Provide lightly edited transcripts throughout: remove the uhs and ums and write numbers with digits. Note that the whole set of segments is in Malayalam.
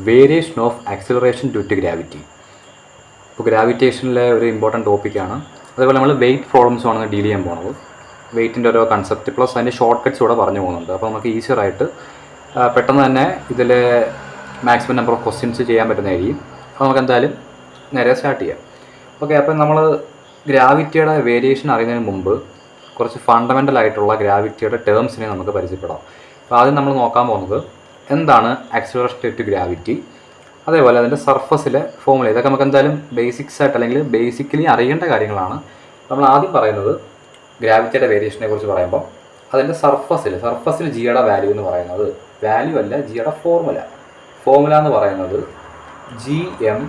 Variation of acceleration due to gravity. ഇപ്പോൾ ഗ്രാവിറ്റേഷനിലെ ഒരു ഇമ്പോർട്ടൻറ്റ് ടോപ്പിക്കാണ്. അതേപോലെ നമ്മൾ വെയിറ്റ് പ്രോബ്ലംസുമാണ് ഡീൽ ചെയ്യാൻ പോകുന്നത്. വെയിറ്റിൻ്റെ ഓരോ കൺസെപ്റ്റ് പ്ലസ് അതിൻ്റെ ഷോർട്ട് കട്ട്സ് കൂടെ പറഞ്ഞു പോകുന്നുണ്ട്. അപ്പോൾ നമുക്ക് ഈസിയറായിട്ട് പെട്ടെന്ന് തന്നെ ഇതിൽ മാക്സിമം നമ്പർ ഓഫ് ക്വസ്റ്റ്യൻസ് ചെയ്യാൻ പറ്റുന്നതായിരിക്കും. അപ്പോൾ നമുക്ക് എന്തായാലും നേരെ സ്റ്റാർട്ട് ചെയ്യാം. ഓക്കെ, അപ്പോൾ നമ്മൾ ഗ്രാവിറ്റിയുടെ വേരിയേഷൻ അറിയുന്നതിന് മുമ്പ് കുറച്ച് ഫണ്ടമെൻ്റൽ ആയിട്ടുള്ള ഗ്രാവിറ്റിയുടെ ടേംസിനെ നമുക്ക് പരിചയപ്പെടാം. അപ്പോൾ ആദ്യം നമ്മൾ നോക്കാൻ പോകുന്നത് എന്താണ് ആക്സിലറേഷൻ ഡ്യൂ ടു ഗ്രാവിറ്റി, അതേപോലെ അതിൻ്റെ സർഫസിലെ ഫോർമുല. ഇതൊക്കെ നമുക്ക് എന്തായാലും ബേസിക്സ് ആയിട്ട് അല്ലെങ്കിൽ ബേസിക്കലി അറിയേണ്ട കാര്യങ്ങളാണ്. നമ്മൾ ആദ്യം പറയുന്നത് ഗ്രാവിറ്റിയുടെ വേരിയേഷനെ കുറിച്ച് പറയുമ്പോൾ അതിൻ്റെ സർഫസിൽ ജിയുടെ വാല്യൂ എന്ന് പറയുന്നത് വാല്യൂ അല്ല, ജിയുടെ ഫോർമുല എന്ന് പറയുന്നത് GM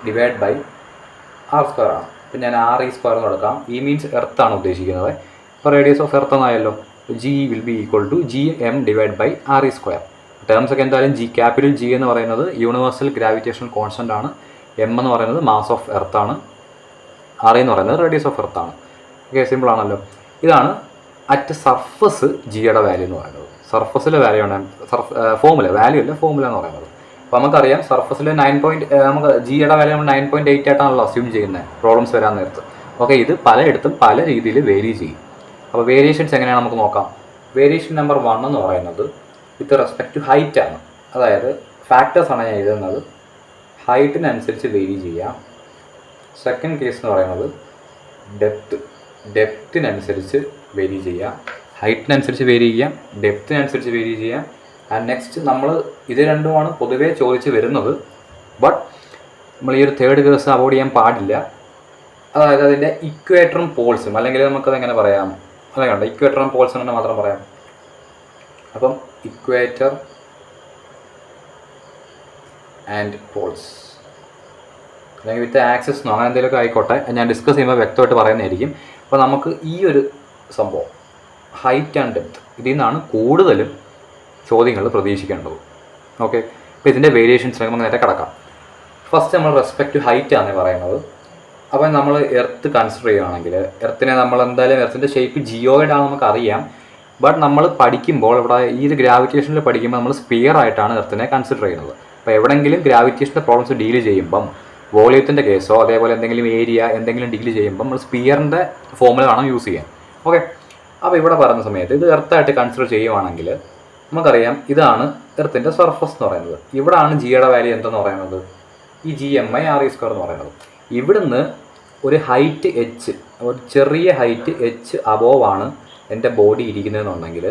ഡിവൈഡ് ബൈ r² ആണ്. ഇപ്പം ഞാൻ RE² എന്ന് കൊടുക്കാം. ഈ മീൻസ് എർത്ത് ആണ് ഉദ്ദേശിക്കുന്നത്. ഇപ്പോൾ റേഡിയസ് ഓഫ് എർത്ത് എന്നായല്ലോ, G will be equal to GM divide by RE². Terms ഒക്കെ എന്തായാലും ക്യാപിറ്റൽ G എന്ന് പറയുന്നത് യൂണിവേഴ്സൽ ഗ്രാവിറ്റേഷണൽ കോൺസ്റ്റൻ്റ് ആണ്. M എന്ന് പറയുന്നത് മാസ് ഓഫ് എർത്ത് ആണ്. RE എന്ന് പറയുന്നത് റേഡിയസ് ഓഫ് എർത്ത് ആണ്. ഓക്കെ, സിമ്പിൾ ആണല്ലോ. ഇതാണ് അറ്റ് സർഫസ് ജിയുടെ വാല്യൂ എന്ന് പറയുന്നത്. സർഫസിലെ വാല്യൂ ആണ് ഫോർമുല എന്ന് പറയുന്നത്. അപ്പോൾ നമുക്കറിയാം സർഫസിൽ നമുക്ക് ജിയുടെ വാല്യൂ നമ്മൾ 9.8 ആയിട്ടാണല്ലോ അസ്യൂം ചെയ്യുന്നത് പ്രോബ്ലംസ് വരാൻ നേരത്ത്. ഓക്കെ, ഇത് പലയിടത്തും പല രീതിയിൽ വേരി ചെയ്യും. അപ്പോൾ വേരിയേഷൻസ് എങ്ങനെയാണ് നമുക്ക് നോക്കാം. വേരിയേഷൻ നമ്പർ 1 എന്ന് പറയുന്നത് വിത്ത് റെസ്പെക്ട് ടു ഹൈറ്റ് ആണ്. അതായത് ഫാക്ടേഴ്സാണ് ഞാൻ എഴുതുന്നത്. ഹൈറ്റിനനുസരിച്ച് വേരി ചെയ്യാം. സെക്കൻഡ് കേസ് എന്ന് പറയുന്നത് ഡെപ്തിനനുസരിച്ച് വേരി ചെയ്യാം. ഹൈറ്റിനനുസരിച്ച് വേരി ചെയ്യാം, ഡെപ്തിനനുസരിച്ച് വേരി ചെയ്യാം. ആൻഡ് നെക്സ്റ്റ് നമ്മൾ ഇത് രണ്ടുമാണ് പൊതുവേ ചോദിച്ച് വരുന്നത്. ബട്ട് നമ്മൾ ഈ ഒരു തേർഡ് കേസ് അവോയ്ഡ് ചെയ്യാൻ പാടില്ല. അതായത് അതിൻ്റെ ഇക്വേറ്ററും പോൾസും, അല്ലെങ്കിൽ നമുക്കത് എങ്ങനെ പറയാം, അതെ കണ്ട ഇക്വേറ്ററും പോൾസും എന്ന് മാത്രം പറയാം. അപ്പം ഇക്വേറ്റർ ആൻഡ് പോൾസ് അല്ലെങ്കിൽ വിത്ത് ആക്സിസ് എന്നോ അങ്ങനെ എന്തെങ്കിലുമൊക്കെ ആയിക്കോട്ടെ, ഞാൻ ഡിസ്കസ് ചെയ്യുമ്പോൾ വ്യക്തമായിട്ട് പറയുന്നതായിരിക്കും. അപ്പോൾ നമുക്ക് ഈ ഒരു സംഭവം ഹൈറ്റ് ആൻഡ് ഡെപ്ത് ഇതിൽ നിന്നാണ് കൂടുതലും ചോദ്യങ്ങൾ പ്രതീക്ഷിക്കേണ്ടത്. ഓക്കെ, അപ്പോൾ ഇതിൻ്റെ വേരിയേഷൻസിലേക്ക് നമുക്ക് നേരെ കിടക്കാം. ഫസ്റ്റ് നമ്മൾ റെസ്പെക്ട് ടു ഹൈറ്റ് ആണ് പറയുന്നത്. അപ്പോൾ നമ്മൾ എർത്ത് കൺസിഡർ ചെയ്യുകയാണെങ്കിൽ എർത്തിനെ നമ്മൾ എന്തായാലും എർത്തിൻ്റെ ഷേപ്പ് ജിയോയിഡ് ആണെന്ന് നമുക്കറിയാം. ബട്ട് നമ്മൾ പഠിക്കുമ്പോൾ ഇവിടെ ഈ ഒരു ഗ്രാവിറ്റേഷനിൽ പഠിക്കുമ്പോൾ നമ്മൾ സ്പിയർ ആയിട്ടാണ് എർത്തിനെ കൺസിഡർ ചെയ്യുന്നത്. അപ്പോൾ എവിടെയെങ്കിലും ഗ്രാവിറ്റേഷൻ്റെ പ്രോബ്ലംസ് ഡീൽ ചെയ്യുമ്പം വോളിയത്തിൻ്റെ കേസോ അതേപോലെ എന്തെങ്കിലും ഏരിയ എന്തെങ്കിലും ഡീൽ ചെയ്യുമ്പോൾ നമ്മൾ സ്പിയറിൻ്റെ ഫോർമുല വേണം യൂസ് ചെയ്യാൻ. ഓക്കെ, അപ്പോൾ ഇവിടെ പറയുന്ന സമയത്ത് ഇത് എർത്തായിട്ട് കൺസിഡർ ചെയ്യുവാണെങ്കിൽ നമുക്കറിയാം ഇതാണ് എർത്തിൻ്റെ സർഫസ് എന്ന് പറയുന്നത്. ഇവിടാണ് ജിയുടെ വാല്യൂ എന്തെന്ന് പറയുന്നത് ഈ GMI/RE² എന്ന് പറയുന്നത്. ഇവിടുന്ന് ഒരു ഹൈറ്റ് ഒരു ചെറിയ ഹൈറ്റ് അബോവ് ആണ് എൻ്റെ ബോഡി ഇരിക്കുന്നതെന്നുണ്ടെങ്കിൽ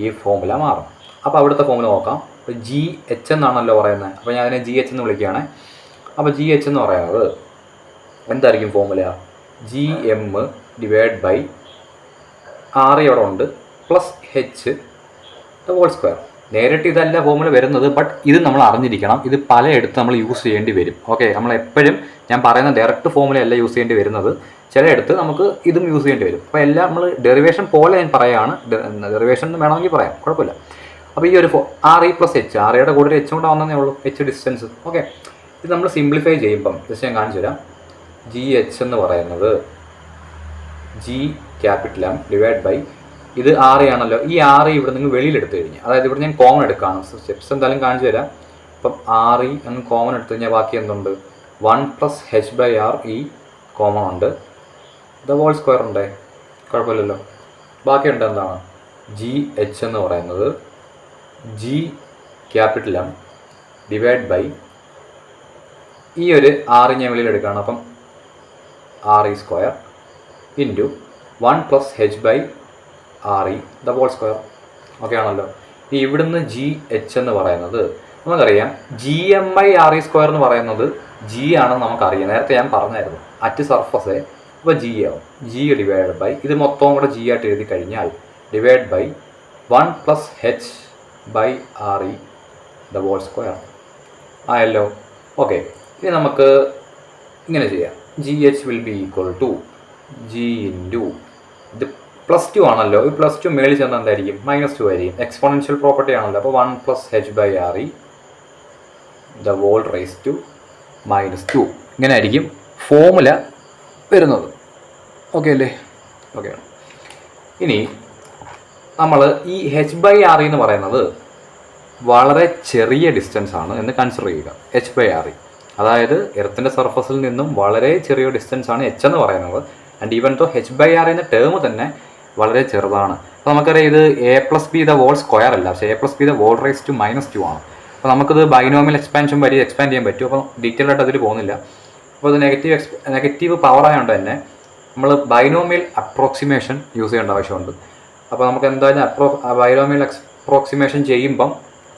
ഈ ഫോർമുല മാറും. അപ്പോൾ അവിടുത്തെ ഫോർമുല നോക്കാം. ഇപ്പോൾ GH എന്നാണല്ലോ പറയുന്നത്. അപ്പോൾ ഞാൻ അതിനെ GH എന്ന് വിളിക്കുകയാണ്. അപ്പോൾ GH എന്ന് പറയുന്നത് എന്തായിരിക്കും formula? GM divide by RE അവിടെ ഉണ്ട് പ്ലസ് H². നേരിട്ട് ഇതല്ല ഫോർമുല വരുന്നത്, ബട്ട് ഇത് നമ്മൾ അറിഞ്ഞിരിക്കണം. ഇത് പലയിടത്ത് നമ്മൾ യൂസ് ചെയ്യേണ്ടി വരും. ഓക്കെ, നമ്മൾ എപ്പോഴും ഞാൻ പറയുന്ന ഡയറക്റ്റ് ഫോർമുല അല്ല യൂസ് ചെയ്യേണ്ടി വരുന്നത്. ചിലയിടത്ത് നമുക്ക് ഇതും യൂസ് ചെയ്യേണ്ടി വരും. അപ്പോൾ എല്ലാം നമ്മൾ ഡെറിവേഷൻ പോലെ ഞാൻ പറയുകയാണ്. ഡെറിവേഷൻ വേണമെങ്കിൽ പറയാം, കുഴപ്പമില്ല. അപ്പോൾ ഈ ഒരു RE പ്ലസ് H, REയുടെ കൂടെ H കൊണ്ട് വന്നതേ ഉള്ളൂ, H ഡിസ്റ്റൻസ്. ഓക്കെ, ഇത് നമ്മൾ സിംപ്ലിഫൈ ചെയ്യുമ്പം ജസ്റ്റ് ഞാൻ കാണിച്ചു തരാം. GH എന്ന് പറയുന്നത് G∩M ഡിവൈഡ് ബൈ ഇത് RE ആണല്ലോ. ഈ RE ഇവിടെ നിങ്ങൾ വെളിയിലെടുത്ത് കഴിഞ്ഞാൽ, അതായത് ഇവിടെ ഞാൻ കോമൺ എടുക്കുകയാണ്. സ്റ്റെപ്സ് എന്തായാലും കാണിച്ചു തരാം. അപ്പം RE അങ്ങ് കോമൺ എടുത്തു കഴിഞ്ഞാൽ ബാക്കി എന്തുണ്ട്? 1 + H/RE കോമൺ ഉണ്ട്. ² ഉണ്ടേ, കുഴപ്പമില്ലല്ലോ. ബാക്കിയുണ്ട് എന്താണ്? GH എന്ന് പറയുന്നത് G∩M ഡിവൈഡ് ബൈ ഈ ഒരു RE ഞാൻ വെളിയിലെടുക്കുകയാണ്. അപ്പം RE² ഇൻറ്റു 1 + H/RE ² ഓക്കെ ആണല്ലോ. ഈ ഇവിടുന്ന് GH എന്ന് പറയുന്നത് നമുക്കറിയാം. GMI/RE² എന്ന് പറയുന്നത് G ആണെന്ന് നമുക്കറിയാം. നേരത്തെ ഞാൻ പറഞ്ഞായിരുന്നു അറ്റ് സർഫസ്. അപ്പോൾ G ആവും. G ഡിവൈഡ് ബൈ ഇത് മൊത്തവും കൂടെ G ആയിട്ട് എഴുതി കഴിഞ്ഞാൽ ഡിവൈഡ് ബൈ 1 + H/RE ² ആയല്ലോ. ഓക്കെ, ഇനി നമുക്ക് ഇങ്ങനെ ചെയ്യാം. GH will be equal to G into ഇത് +2 ആണല്ലോ. ഈ +2 മേളിൽ ചെന്ന് എന്തായിരിക്കും? -2 ആയിരിക്കും. എക്സ്പോണൻഷ്യൽ പ്രോപ്പർട്ടി ആണല്ലോ. അപ്പോൾ 1 + H/RE (2) ഇങ്ങനെ ആയിരിക്കും ഫോർമുല വരുന്നത്. ഓക്കെ അല്ലേ? ഓക്കെ. ഇനി നമ്മൾ ഈ H/RE എന്ന് പറയുന്നത് വളരെ ചെറിയ ഡിസ്റ്റൻസ് ആണ് എന്ന് കൺസിഡർ ചെയ്യുക, h/r. അതായത് എർത്തിൻ്റെ സർഫസിൽ നിന്നും വളരെ ചെറിയ ഡിസ്റ്റൻസ് ആണ് h എന്ന് പറയുന്നത്. ആൻഡ് ഈവൻ ദോ h/r എന്ന ടേം തന്നെ വളരെ ചെറുതാണ്. അപ്പോൾ നമുക്കറിയാം ഇത് a+b² അല്ല, പക്ഷേ a+b⁻² ആണ്. അപ്പോൾ നമുക്കിത് ബൈനോമിയൽ എക്സ്പാൻഷൻ വഴി എക്സ്പാൻഡ് ചെയ്യാൻ പറ്റും. അപ്പോൾ ഡീറ്റെയിൽ ആയിട്ട് അതിൽ പോകുന്നില്ല. അപ്പോൾ ഇത് നെഗറ്റീവ് പവർ ആയതുകൊണ്ട് തന്നെ നമ്മൾ ബൈനോമിയൽ അപ്രോക്സിമേഷൻ യൂസ് ചെയ്യേണ്ട ആവശ്യമുണ്ട്. അപ്പോൾ നമുക്ക് എന്തായാലും ബൈനോമിയൽ അപ്രോക്സിമേഷൻ ചെയ്യുമ്പം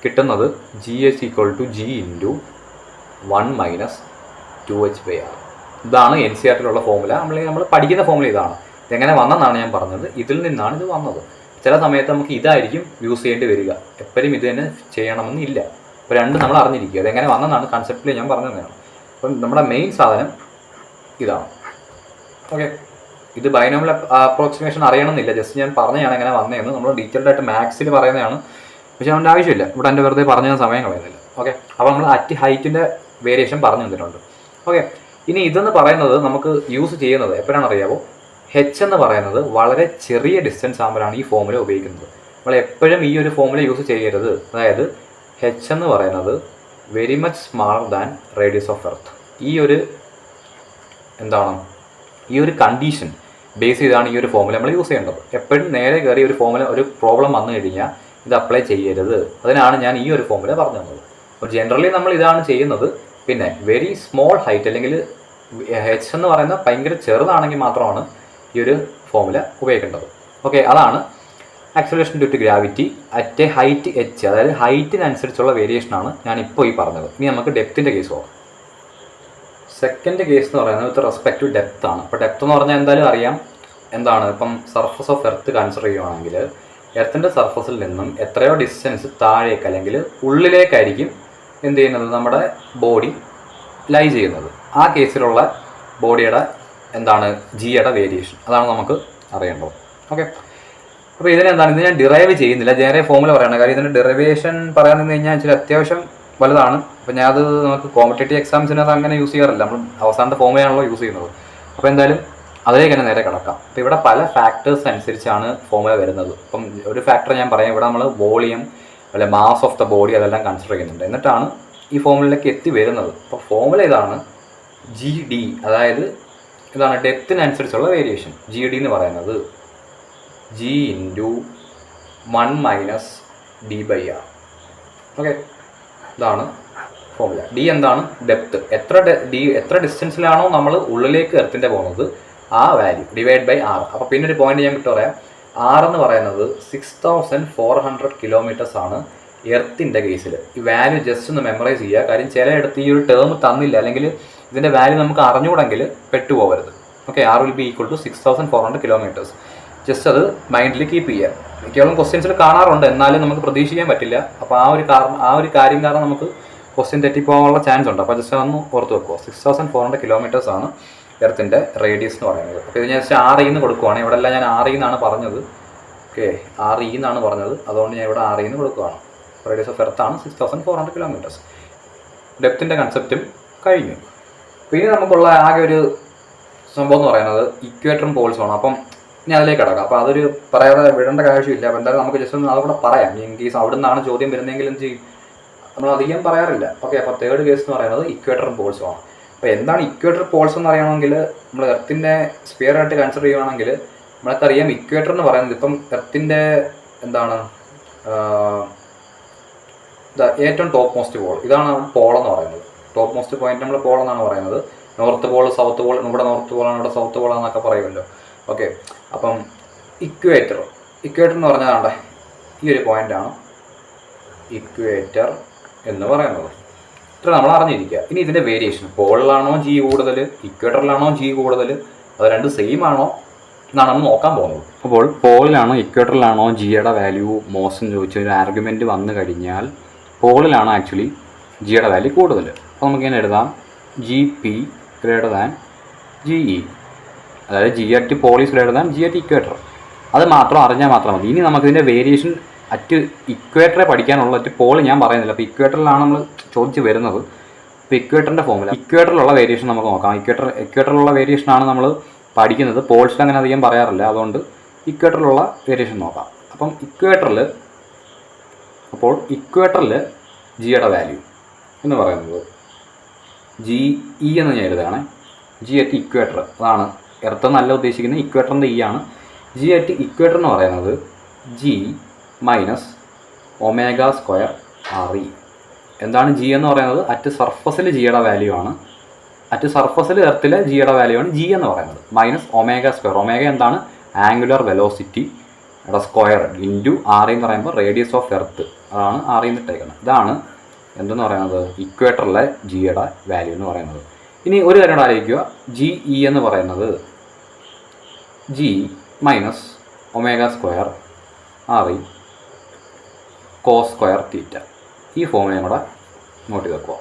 കിട്ടുന്നത് GH = G × 1 - 2h/r. ഇതാണ് NCERT-ലുള്ള ഫോമുല. നമ്മൾ പഠിക്കുന്ന ഫോമുല ഇതാണ്. ഇതെങ്ങനെ വന്നെന്നാണ് ഞാൻ പറഞ്ഞത്. ഇതിൽ നിന്നാണ് ഇത് വന്നത്. ചില സമയത്ത് നമുക്ക് ഇതായിരിക്കും യൂസ് ചെയ്യേണ്ടി വരിക. എപ്പോഴും ഇത് തന്നെ ചെയ്യണമെന്നില്ല. അപ്പോൾ രണ്ട് നമ്മൾ അറിഞ്ഞിരിക്കുക. അതെങ്ങനെ വന്നെന്നാണ് കൺസെപ്റ്റിൽ ഞാൻ പറഞ്ഞതാണ്. അപ്പം നമ്മുടെ മെയിൻ സാധനം ഇതാണ്. ഓക്കെ, ഇത് ബൈനോമിയൽ അപ്രോക്സിമേഷൻ അറിയണമെന്നില്ല. ജസ്റ്റ് ഞാൻ പറഞ്ഞതാണ് എങ്ങനെ വന്നതെന്ന്. നമ്മൾ ഡീറ്റെയിൽഡായിട്ട് മാത്സിൽ പറയുന്നതാണ്. പക്ഷേ അതിൻ്റെ ആവശ്യമില്ല. ഇവിടെ എൻ്റെ വെറുതെ പറഞ്ഞ സമയം കളയുന്നില്ല. ഓക്കെ, അപ്പോൾ നമ്മൾ അറ്റ് ഹൈറ്റിൻ്റെ വേരിയേഷൻ പറഞ്ഞു തന്നിട്ടുണ്ട്. ഓക്കെ, ഇനി ഇതെന്ന് പറയുന്നത് നമുക്ക് യൂസ് ചെയ്യുന്നത് എപ്പോഴാണ് അറിയാമോ? h എന്ന് പറയുന്നത് വളരെ ചെറിയ ഡിസ്റ്റൻസ് ആകുമ്പോഴാണ് ഈ ഫോമുല ഉപയോഗിക്കുന്നത്. നമ്മൾ എപ്പോഴും ഈ ഒരു ഫോമുല യൂസ് ചെയ്യരുത്. അതായത് h എന്ന് പറയുന്നത് very much smaller than radius of earth. ഈ ഒരു കണ്ടീഷൻ ബേസ് ചെയ്താണ് ഈ ഒരു ഫോമുല നമ്മൾ യൂസ് ചെയ്യേണ്ടത്. എപ്പോഴും നേരെ കയറി ഒരു ഫോമുല ഒരു പ്രോബ്ലം വന്നു കഴിഞ്ഞാൽ ഇത് അപ്ലൈ ചെയ്യരുത്. അതിനാണ് ഞാൻ ഈ ഒരു ഫോമുല പറഞ്ഞു തന്നത്. അപ്പോൾ ജനറലി നമ്മൾ ഇതാണ് ചെയ്യുന്നത്. പിന്നെ വെരി സ്മോൾ ഹൈറ്റ് അല്ലെങ്കിൽ h എന്ന് പറയുന്നത് ഭയങ്കര ചെറുതാണെങ്കിൽ മാത്രമാണ് ഈ ഒരു ഫോമുല ഉപയോഗിക്കേണ്ടത്. ഓക്കെ, അതാണ് acceleration due to gravity at a height h. അതായത് ഹൈറ്റിനനുസരിച്ചുള്ള വേരിയേഷനാണ് ഞാൻ ഇപ്പോൾ ഈ പറഞ്ഞത്. ഇനി നമുക്ക് ഡെപ്തിൻ്റെ കേസ് പോകാം. സെക്കൻഡ് കേസ് എന്ന് പറയുന്നത് വിത്ത് റെസ്പെക്ട് ടു ഡെപ്ത് ആണ്. അപ്പോൾ ഡെപ്ത് എന്ന് പറഞ്ഞാൽ എന്തായാലും അറിയാം എന്താണ്. ഇപ്പം സർഫസ് ഓഫ് എർത്ത് കൺസിഡർ ചെയ്യുകയാണെങ്കിൽ എർത്തിൻ്റെ സർഫസിൽ നിന്നും എത്രയോ ഡിസ്റ്റൻസ് താഴേക്ക് അല്ലെങ്കിൽ ഉള്ളിലേക്കായിരിക്കും എന്ത് ചെയ്യുന്നത്, നമ്മുടെ ബോഡി ലൈ ചെയ്യുന്നത്. ആ കേസിലുള്ള ബോഡിയുടെ ജിയുടെ വേരിയേഷൻ അതാണ് നമുക്ക് അറിയേണ്ടത്. ഓക്കെ, അപ്പോൾ ഇത് ഞാൻ ഡിറൈവ് ചെയ്യുന്നില്ല. നേരെ ഫോമുല പറയണം. കാര്യം ഇതിൻ്റെ ഡെറിവേഷൻ പറയാൻ നിന്ന് കഴിഞ്ഞാൽ ഇച്ചിരി അത്യാവശ്യം വലുതാണ്. അപ്പോൾ ഞാനത് നമുക്ക് കോമ്പറ്റേറ്റീവ് എക്സാംസിന് അത് അങ്ങനെ യൂസ് ചെയ്യാറില്ല. നമ്മൾ അവസാനത്തെ ഫോമുലയാണല്ലോ യൂസ് ചെയ്യുന്നത്. അപ്പോൾ എന്തായാലും അതിലേക്ക് തന്നെ നേരെ കിടക്കാം. അപ്പോൾ ഇവിടെ പല ഫാക്ടേഴ്സ് അനുസരിച്ചാണ് ഫോമുല വരുന്നത്. ഇപ്പം ഒരു ഫാക്ടർ ഞാൻ പറയാം. ഇവിടെ നമ്മൾ വോളിയം അല്ലെ മാസ് ഓഫ് ദ ബോഡി അതെല്ലാം കൺസിഡർ ചെയ്യുന്നുണ്ട്. എന്നിട്ടാണ് ഈ ഫോമുലയിലേക്ക് എത്തി വരുന്നത്. അപ്പോൾ ഫോമുല ഇതാണ് GD. അതായത് ഇതാണ് ഡെപ്തിനനുസരിച്ചുള്ള വേരിയേഷൻ. GD എന്ന് പറയുന്നത് G × 1 - d/r. ഓക്കെ, ഇതാണ് ഫോമുല. D എന്താണ്? ഡെപ്ത്. എത്ര ഡിസ്റ്റൻസിലാണോ നമ്മൾ ഉള്ളിലേക്ക് എർത്തിൻ്റെ പോകുന്നത് ആ വാല്യൂ /r. അപ്പോൾ പിന്നെ ഒരു പോയിന്റ് ഞാൻ പറയാം. r എന്ന് പറയുന്നത് 6400 കിലോമീറ്റേഴ്സ് ആണ് എർത്തിൻ്റെ കേസിൽ. ഈ വാല്യൂ ജസ്റ്റ് ഒന്ന് മെമ്മറൈസ് ചെയ്യുക. കാര്യം ചിലയിടത്ത് ഈ ഒരു ടേം തന്നില്ല, അല്ലെങ്കിൽ ഇതിൻ്റെ വാല്യൂ നമുക്ക് അറിഞ്ഞുകൂടെങ്കിൽ പെട്ടുപോകരുത്. Okay, r will be equal to 6400 kilometres. Just അത് മൈൻഡിൽ കീപ്പ് ചെയ്യുക. മിക്കവാറും ക്വസ്റ്റ്യൻസിൽ കാണാറുണ്ട്, എന്നാലും നമുക്ക് പ്രതീക്ഷിക്കാൻ പറ്റില്ല. അപ്പോൾ ആ ഒരു കാര്യം കാരണം നമുക്ക് ക്വസ്റ്റ്യൻ തെറ്റിപ്പോകാനുള്ള ചാൻസ് ഉണ്ട്. അപ്പോൾ ജസ്റ്റ് ഒന്ന് ഓർത്ത് വെക്കുക. 6400 കിലോമീറ്റേഴ്സ് ആണ് എർത്തിൻ്റെ റേഡിയസ് എന്ന് പറയുന്നത്. അപ്പോൾ ഇത് ഞാൻ ജസ്റ്റ് RE എന്ന് കൊടുക്കുവാണ്. ഇവിടെ എല്ലാം ഞാൻ RE എന്നാണ് പറഞ്ഞത്. ഓക്കെ, RE എന്നാണ് പറഞ്ഞത്. അതുകൊണ്ട് ഞാൻ ഇവിടെ RE എന്ന് കൊടുക്കുകയാണ്. റേഡിയസ് ഓഫ് എർത്താണ് 6400 കിലോമീറ്റേഴ്സ്. ഡെപ്തിൻ്റെ കൺസെപ്റ്റും കഴിഞ്ഞു. പിന്നെ നമുക്കുള്ള ആകെ ഒരു സംഭവം എന്ന് പറയുന്നത് ഇക്വേറ്ററും പോൾസുമാണ്. അപ്പം ഇനി അതിലേക്ക് കിടക്കാം. അപ്പോൾ അതൊരു പറയാതെ വിടേണ്ട ആവശ്യമില്ല. അപ്പോൾ എന്തായാലും നമുക്ക് ജസ്റ്റ് ഒന്ന് അതുകൂടെ പറയാം. ഇൻ കേസ് അവിടെ നിന്നാണ് ചോദ്യം വരുന്നതെങ്കിൽ എന്ത് ചെയ്യും, നമ്മൾ അധികം പറയാറില്ല. ഓക്കെ, അപ്പോൾ തേർഡ് കേസ് എന്ന് പറയുന്നത് ഇക്വേറ്ററും പോൾസുമാണ്. അപ്പോൾ എന്താണ് ഇക്വേറ്റർ പോൾസ് എന്ന് അറിയണമെങ്കിൽ നമ്മൾ എർത്തിൻ്റെ സ്ഫിയർ ആയിട്ട് കൺസിഡർ ചെയ്യുകയാണെങ്കിൽ നമ്മൾക്കറിയാം ഇക്വേറ്റർ എന്ന് പറയുന്നത് ഇപ്പം എർത്തിൻ്റെ ഏറ്റവും ടോപ്പ് മോസ്റ്റ് പോൾ, ഇതാണ് പോൾ എന്ന് പറയുന്നത്. ടോപ്പ് മോസ്റ്റ് പോയിന്റ് നമ്മൾ പോൾ എന്നാണ് പറയുന്നത്. നോർത്ത് പോൾ, സൗത്ത് പോൾ, ഇവിടെ നോർത്ത് പോളാണ്, ഇവിടെ സൗത്ത് പോളാന്നൊക്കെ പറയുമല്ലോ. ഓക്കെ, അപ്പം ഇക്വേറ്റർ എന്ന് പറഞ്ഞാൽ ഈ ഒരു പോയിൻ്റാണ് ഇക്വേറ്റർ എന്ന് പറയുന്നത്. ഇത്ര നമ്മൾ അറിഞ്ഞിരിക്കുക. ഇനി ഇതിൻ്റെ വേരിയേഷൻ, പോളിലാണോ G കൂടുതൽ, ഇക്വേറ്ററിലാണോ G കൂടുതൽ, അത് രണ്ടും സെയിം ആണോ എന്നാണ് നമ്മൾ നോക്കാൻ പോകുന്നത്. അപ്പോൾ പോളിലാണോ ഇക്വേറ്ററിലാണോ ജിയുടെ വാല്യൂ മോസ്റ്റ് എന്ന് ചോദിച്ച ഒരു ആർഗ്യുമെൻറ്റ് വന്നു കഴിഞ്ഞാൽ പോളിലാണ് ആക്ച്വലി ജിയുടെ വാല്യൂ കൂടുതൽ. അപ്പോൾ നമുക്കിങ്ങനെ എഴുതാം GP > GE. അതായത് G at pole is > G at equator. അത് മാത്രം അറിഞ്ഞാൽ മാത്രം മതി. ഇനി നമുക്കിതിൻ്റെ വേരിയേഷൻ അറ്റ് ഇക്വേറ്ററെ പഠിക്കാനുള്ള പോൾ ഞാൻ പറയുന്നില്ല. അപ്പോൾ ഇക്വേറ്ററിലാണ് നമ്മൾ ചോദിച്ച് വരുന്നത്. ഇപ്പോൾ ഇക്വേറ്ററിൻ്റെ ഫോമുല, ഇക്വേറ്ററിലുള്ള വേരിയേഷൻ നമുക്ക് നോക്കാം. ഇക്വേറ്ററിലുള്ള വേരിയേഷനാണ് നമ്മൾ പഠിക്കുന്നത്. പോൾസിൽ അങ്ങനെ അധികം പറയാറില്ല. അതുകൊണ്ട് ഇക്വേറ്ററിലുള്ള വേരിയേഷൻ നോക്കാം. അപ്പം ഇക്വേറ്ററിൽ അപ്പോൾ ഇക്വേറ്ററിൽ ജിയുടെ വാല്യൂ എന്ന് പറയുന്നത് GE എന്ന് ഞാൻ എഴുതുകയാണ്. G at ഇക്വേറ്റർ, അതാണ് എർത്ത് എന്നല്ല ഉദ്ദേശിക്കുന്നത്, ഇക്വേറ്ററിൻ്റെ ആണ്. G at ഇക്വേറ്റർ എന്ന് പറയുന്നത് G minus omega square RE. എന്താണ് G എന്ന് പറയുന്നത്? അറ്റ് സർഫസിൽ ജിയുടെ വാല്യൂ ആണ്. അറ്റ് സർഫസിൽ എർത്തിലെ ജിയുടെ വാല്യൂ ആണ് G എന്ന് പറയുന്നത്. മൈനസ് ഒമേഗ സ്ക്വയർ, ഒമേഗ എന്താണ്? Angular velocity square into RE എന്ന് പറയുമ്പോൾ റേഡിയസ് ഓഫ് എർത്ത്, അതാണ് RE എന്ന് ഇട്ടേക്കുന്നത്. ഇതാണ് എന്തെന്ന് പറയുന്നത്? ഇക്വേറ്ററിലെ ജിയുടെ വാല്യൂ എന്ന് പറയുന്നത്. ഇനി ഒരു കാര്യം കൂടെ ആലോചിക്കുക, GE എന്ന് പറയുന്നത് G minus omega square RE cos square theta. ഈ ഫോമിനെയും കൂടെ നോട്ട് ചെയ്ത് വെക്കുക.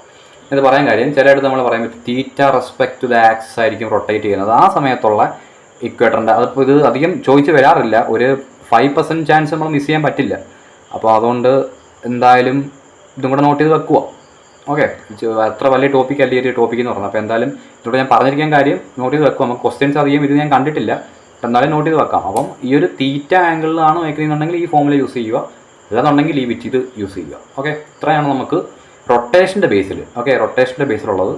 ഇത് പറയാൻ കാര്യം, ചിലയിടത്ത് നമ്മൾ പറയുമ്പോൾ തീറ്റ റെസ്പെക്ട് ടു ദ ആക്സിസ് ആയിരിക്കും റൊട്ടേറ്റ് ചെയ്യുന്നത്. ആ സമയത്തുള്ള ഇക്വേറ്ററിൻ്റെ അതിപ്പോൾ ഇത് അധികം ചോദിച്ച് വരാറില്ല. ഒരു 5% ചാൻസ് നമ്മൾ മിസ് ചെയ്യാൻ പറ്റില്ല. അപ്പോൾ അതുകൊണ്ട് എന്തായാലും ഇതും കൂടെ നോട്ട് ചെയ്ത് വെക്കുക. ഓക്കെ, അത്ര വലിയ ടോപ്പിക് അല്ല ഈ ടോപ്പിക് എന്ന് പറഞ്ഞത്. അപ്പോൾ എന്തായാലും ഇതോടെ ഞാൻ പറഞ്ഞിരിക്കാൻ കാര്യം നോട്ട് ചെയ്ത് വെക്കുക. നമുക്ക് ക്വസ്റ്റ്യൻസ് അധികം ഇത് ഞാൻ കണ്ടിട്ടില്ല, എന്നാലും നോട്ട് ചെയ്ത് വെക്കാം. അപ്പം ഈ ഒരു തീറ്റ ആംഗിളിലാണ് വയ്ക്കുന്നതെന്നുണ്ടെങ്കിൽ ഈ ഫോമുല യൂസ് ചെയ്യുക, അല്ലാന്നുണ്ടെങ്കിൽ ഈ വിറ്റ് ഇത് യൂസ് ചെയ്യുക. ഓക്കെ, ഇത്രയാണ് നമുക്ക് റൊട്ടേഷൻ്റെ ബേസിൽ, ഓക്കെ, റൊട്ടേഷൻ്റെ ബേസിലുള്ളത്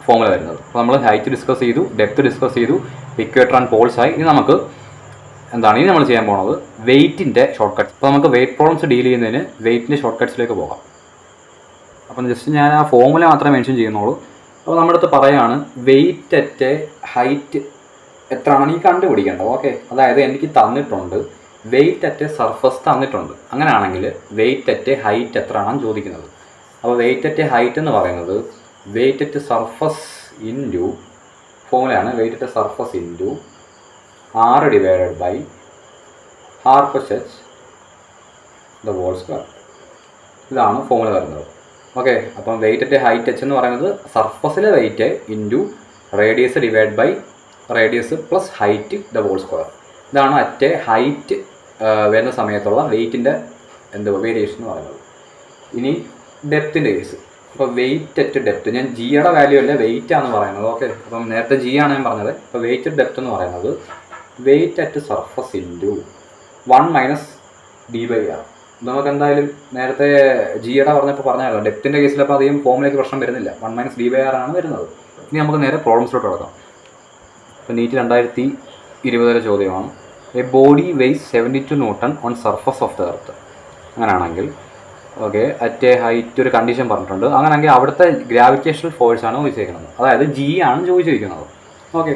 ഫോമുല വരുന്നത്. അപ്പോൾ നമ്മൾ ഹൈറ്റ് ഡിസ്കസ് ചെയ്തു, ഡെപ്ത് ഡിസ്കസ് ചെയ്തു, ഇക്വേറ്റർ ആൻഡ് പോൾസ് ആയി. ഇനി നമുക്ക് എന്താണ് ഇനി നമ്മൾ ചെയ്യാൻ പോകുന്നത്? വെയ്റ്റിൻ്റെ ഷോർട്ട് കട്ട്സ്. അപ്പോൾ നമുക്ക് വെയ്റ്റ് പ്രോബ്ലംസ് ഡീൽ ചെയ്യുന്നതിന് വെയ്റ്റിൻ്റെ ഷോർട്ട് കട്ട്സിലേക്ക് പോകാം. അപ്പം ജസ്റ്റ് ഞാൻ ആ ഫോമുല മാത്രമേ മെൻഷൻ ചെയ്യുന്നുള്ളൂ. അപ്പോൾ നമ്മുടെ അടുത്ത് പറയുകയാണ് വെയ്റ്റ് അറ്റ് ഹൈറ്റ് എത്രയാണെന്ന് ഈ കണ്ടുപിടിക്കേണ്ടത്. ഓക്കെ, അതായത് എനിക്ക് തന്നിട്ടുണ്ട് വെയ്റ്റ് അറ്റ് സർഫസ് തന്നിട്ടുണ്ട്. അങ്ങനെയാണെങ്കിൽ വെയ്റ്റ് അറ്റ് ഹൈറ്റ് എത്രയാണെന്ന് ചോദിക്കുന്നത്. അപ്പോൾ വെയ്റ്റ് അറ്റ് ഹൈറ്റ് എന്ന് പറയുന്നത് വെയ്റ്റ് അറ്റ് സർഫസ് ഇൻറ്റു ഫോമുലയാണ് weight at surface into R divided by R plus H the whole square. ഇതാണ് ഫോമുല വരുന്നത്. ഓക്കെ, അപ്പം വെയ്റ്റ് അറ്റ് ഹൈറ്റ് H എന്ന് പറയുന്നത് സർഫസിലെ weight into radius divide by radius plus height the whole square. ഇതാണ് അറ്റ് ഹൈറ്റ് വരുന്ന സമയത്തുള്ള വെയ്റ്റിൻ്റെ വേരിയേഷൻ എന്ന് പറയുന്നത്. ഇനി ഡെപ്തിൻ്റെ കേസ്, അപ്പോൾ വെയ്റ്റ് അറ്റ് ഡെപ്ത്, ഞാൻ ജിയുടെ വാല്യൂ അല്ല വെയ്റ്റ് ആണ് പറയുന്നത്. ഓക്കെ, അപ്പം നേരത്തെ ജി ആണ് ഞാൻ പറഞ്ഞത്. അപ്പോൾ വെയ്റ്റ് അറ്റ് ഡെപ്ത് എന്ന് പറയുന്നത് weight at surface into 1 minus d/r. നമുക്ക് എന്തായാലും നേരത്തെ ജിയുടെ പറഞ്ഞപ്പോൾ പറഞ്ഞാലോ, ഡെപ്തിൻ്റെ കേസിൽ അപ്പോൾ അധികം ഫോമിലേക്ക് പ്രശ്നം വരുന്നില്ല. 1 മൈനസ് d/r ആണ് വരുന്നത്. ഇനി നമുക്ക് നേരെ പ്രോബ്ലംസിലോട്ട് കിടക്കാം. ഇപ്പോൾ നീറ്റ് 2020 ചോദ്യമാണ്. A body weighs 72 Newton on surface of the earth. അങ്ങനെയാണെങ്കിൽ ഓക്കെ, അറ്റ് എ ഹൈറ്റ് ഒരു കണ്ടീഷൻ പറഞ്ഞിട്ടുണ്ട്. അങ്ങനെയാണെങ്കിൽ അവിടുത്തെ ഗ്രാവിറ്റേഷണൽ ഫോഴ്സ് ആണ് ചോദിച്ചേക്കുന്നത്, അതായത് G ആണ് ചോദിച്ചിരിക്കുന്നത്. ഓക്കെ,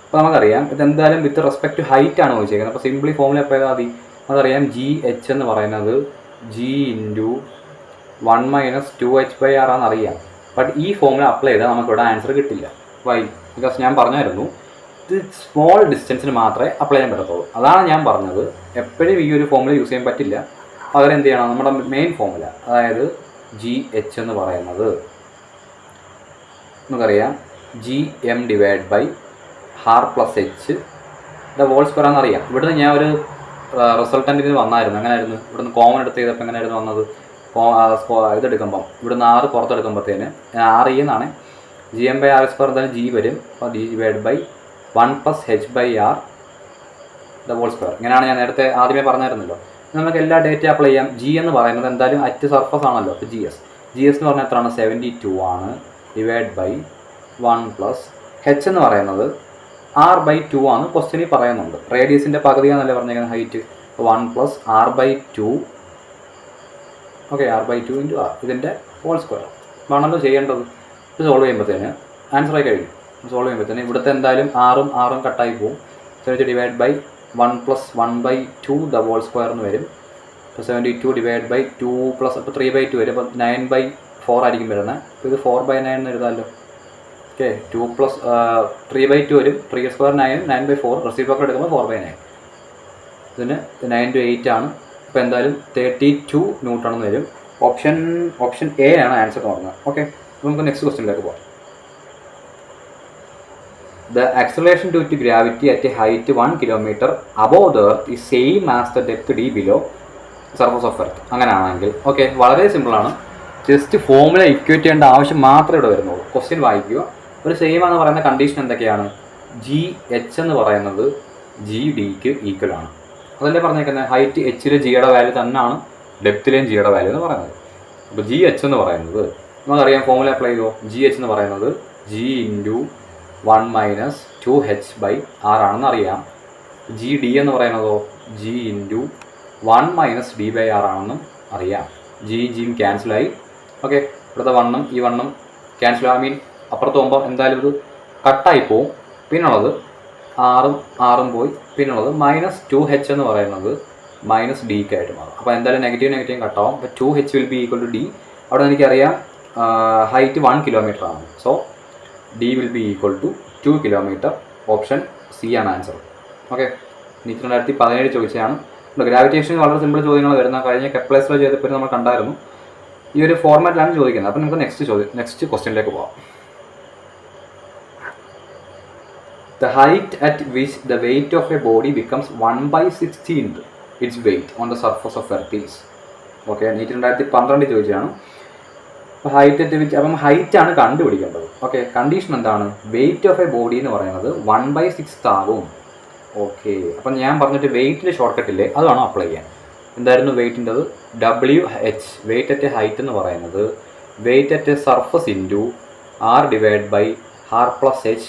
അപ്പോൾ നമുക്കറിയാം ഇതെന്തായാലും വിത്ത് റെസ്പെക്ട് ടു ഹൈറ്റ് ആണ് ചോദിച്ചേക്കുന്നത്. അപ്പോൾ സിംപ്ലി ഫോമുല അപ്പോൾ ഏതാ മതി? അതറിയാം, GH എന്ന് പറയുന്നത് G ഇൻറ്റു 1 മൈനസ് 2h/r ആണെന്നറിയാം. ബട്ട് ഈ ഫോമുല അപ്ലൈ ചെയ്താൽ നമുക്കിവിടെ ആൻസർ കിട്ടില്ല. വൈ? ബിക്കോസ് ഞാൻ പറഞ്ഞായിരുന്നു ഇത് സ്മോൾ ഡിസ്റ്റൻസിന് മാത്രമേ അപ്ലൈ ചെയ്യാൻ പറ്റത്തുള്ളൂ. അതാണ് ഞാൻ പറഞ്ഞത്, എപ്പോഴും ഈ ഒരു ഫോമുല യൂസ് ചെയ്യാൻ പറ്റില്ല. പകരം എന്ത് ചെയ്യണം? നമ്മുടെ മെയിൻ ഫോമുല, അതായത് GH എന്ന് പറയുന്നത് നമുക്കറിയാം GM divide by R plus H the whole square ആണെന്നറിയാം. ഇവിടുന്ന് ഞാൻ ഒരു റിസൾട്ടൻറ്റിന് വന്നായിരുന്നു. എങ്ങനെയായിരുന്നു? ഇവിടുന്ന് കോമൺ എടുത്ത് ചെയ്തപ്പോൾ എങ്ങനെയായിരുന്നു വന്നത്? ഇതെടുക്കുമ്പം ഇവിടുന്ന് 6 പുറത്തെടുക്കുമ്പോഴത്തേന് RE എന്നാണ് GM/r സ്ക്വയർ എന്തായാലും G വരും. അപ്പോൾ G divide by 1 plus h/r the whole square. ഇങ്ങനെയാണ് ഞാൻ നേരത്തെ ആദ്യമേ പറഞ്ഞായിരുന്നല്ലോ. നമുക്ക് എല്ലാ ഡേറ്റ അപ്ലൈ ചെയ്യാം. G എന്ന് പറയുന്നത് എന്തായാലും അറ്റ് സർഫസ് ആണല്ലോ. അപ്പോൾ GS എന്ന് പറഞ്ഞാൽ എത്രയാണ്? 72 ആണ് ഡിവൈഡ് ബൈ 1 പ്ലസ് H എന്ന് പറയുന്നത് R/2 ആണ് ക്വസ്റ്റ്യനിൽ പറയുന്നുണ്ട്. റേഡിയസിൻ്റെ പകുതിയാണെന്നല്ലേ പറഞ്ഞേക്കുന്നത് height. 1 plus R/2 okay, R/2 into R ഇതിൻ്റെ ഹോൾ സ്ക്വയർ ആണല്ലോ ചെയ്യേണ്ടത്. ഇത് സോൾവ് ചെയ്യുമ്പോഴത്തേന് ആൻസർ ആയി കഴിഞ്ഞു. സോൾവ് ചെയ്യുമ്പോഴത്തേന് ഇവിടുത്തെ എന്തായാലും ആറും കട്ടായി പോകും. 72 divide by 1 plus 1/2 the whole square എന്ന് വരും. അപ്പോൾ 72 ഡിവൈഡ് ബൈ 2 പ്ലസ് അപ്പോൾ 3/2 വരും. അപ്പോൾ 9/4 ആയിരിക്കും വരുന്നത്. അപ്പോൾ ഇത് 4/9 എന്ന് എഴുതാമല്ലോ. ഓക്കെ, 2 പ്ലസ് 3/2 വരും. 3 സ്ക്വയർ 9, 9/4 റെസിപ്രോക്കൽ എടുക്കുമ്പോൾ 4/9. ഇതിന് 9 to 8 ആണ്. അപ്പോൾ എന്തായാലും 32 Newton എന്ന് വരും. ഓപ്ഷൻ എ ആണ് ആൻസർ എന്ന് പറഞ്ഞത്. ഓക്കെ, അപ്പോൾ നമുക്ക് നെക്സ്റ്റ് ക്വസ്റ്റ്യനിലേക്ക് പോകാം. The acceleration due to gravity at a height 1 kilometer above the earth is same as the depth d below surface of earth. അങ്ങനെയാണെങ്കിൽ ഓക്കെ, വളരെ സിമ്പിളാണ്. ജസ്റ്റ് ഫോമുല ഇക്വേറ്റ് ചെയ്യേണ്ട ആവശ്യം മാത്രമേ ഇവിടെ വരുന്നുള്ളൂ. ക്വസ്റ്റ്യൻ വായിക്കുക. ഒരു സെയിം എന്ന് പറയുന്ന കണ്ടീഷൻ എന്തൊക്കെയാണ്? GH എന്ന് പറയുന്നത് GDക്ക് ഈക്വൽ ആണ്. അതല്ലേ പറഞ്ഞേക്കുന്നത്? ഹൈറ്റ് Hൽ ജിയുടെ വാല്യൂ തന്നെയാണ് ഡെപ്തിലെയും ജിയുടെ വാല്യൂ എന്ന് പറയുന്നത്. അപ്പോൾ ജി എച്ച് എന്ന് പറയുന്നത് നമുക്കറിയാം, ഫോമുല അപ്ലൈ ചെയ്തോ. ജി എച്ച് എന്ന് പറയുന്നത് ജി ഇൻറ്റു 1 - 2h/r ആണെന്ന് അറിയാം. ജി ഡി എന്ന് പറയുന്നതോ ജി ഇൻറ്റു 1 - d/r ആണെന്നും അറിയാം. ജിയും ക്യാൻസലായി. ഓക്കെ, ഇവിടുത്തെ 1ഉം ഈ 1ഉം ക്യാൻസൽ, ഐ മീൻ അപ്പുറത്ത് പോകുമ്പോൾ എന്തായാലും ഇത് കട്ടായി പോവും. പിന്നുള്ളത് ആറും പോയി. പിന്നുള്ളത് -2h എന്ന് പറയുന്നത് -dക്ക് ആയിട്ട് മാറും. അപ്പോൾ എന്തായാലും നെഗറ്റീവ് കട്ടാവും. അപ്പോൾ 2h will be equal to d. അവിടെ എനിക്കറിയാം ഹൈറ്റ് 1 കിലോമീറ്റർ ആണ്. So d will be equal to 2 kilometre. Option c ആണ് ആൻസർ. ഓക്കെ, 2017 ചോദിച്ചതാണ്. ഗ്രാവിറ്റേഷൻ വളരെ സിമ്പിൾ ചോദ്യങ്ങൾ വരുന്ന, കഴിഞ്ഞ കെപ്ലർ ചെയ്തപ്പോൾ നമ്മൾ കണ്ടായിരുന്നു. ഈ ഒരു ഫോർമാറ്റിലാണ് ചോദിക്കുന്നത്. അപ്പോൾ നമുക്ക് നെക്സ്റ്റ് ക്വസ്റ്റ്യനിലേക്ക് പോകാം. The height at which the weight of a body becomes 1/16th its weight on the surface of Earth is. Okay, 2012 ചോദിച്ചതാണ്. അപ്പോൾ ഹൈറ്റ് അറ്റ് വിച്ച്, അപ്പം ഹൈറ്റ് ആണ് കണ്ടുപിടിക്കേണ്ടത്. ഓക്കെ, കണ്ടീഷൻ എന്താണ്? വെയിറ്റ് ഓഫ് എ ബോഡി എന്ന് പറയുന്നത് 1/6 ആകും. ഓക്കെ, അപ്പം ഞാൻ പറഞ്ഞിട്ട് വെയിറ്റിൻ്റെ ഷോർട്ട് കട്ടില്ലേ, അതാണ് അപ്ലൈ ചെയ്യാൻ. എന്തായിരുന്നു വെയിറ്റിൻ്റെത്? WH, weight at a height എന്ന് പറയുന്നത് weight at a surface into r/r+h².